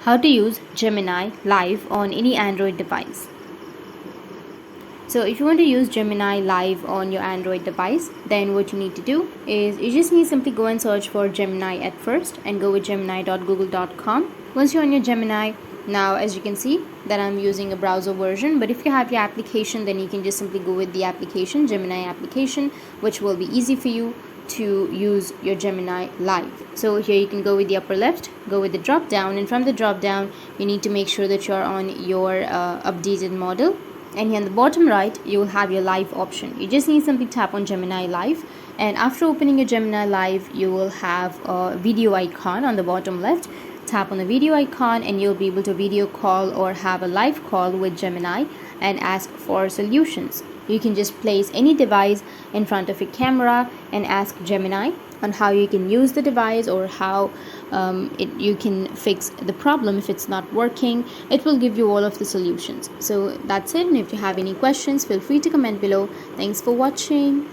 How to use Gemini live on any Android device. So if you want to use Gemini live on your Android device, then what you need to do is you just need to simply go and search for Gemini at first and go with gemini.google.com. Once you're on your Gemini, now as you can see that I'm using a browser version, but if you have your application, then you can just simply go with the application, Gemini application, which will be easy for you to use your Gemini live. So here you can go with the upper left, go with the drop down, and from the drop down you need to make sure that you're on your updated model, and here on the bottom right you will have your live option. You just need to simply tap on Gemini live, and after opening your Gemini live you will have a video icon on the bottom left. Tap on the video icon and you'll be able to video call or have a live call with Gemini and ask for solutions. You can just place any device in front of your camera and ask Gemini on how you can use the device or how you can fix the problem if it's not working. It will give you all of the solutions. So that's it, and if you have any questions, feel free to comment below. Thanks for watching.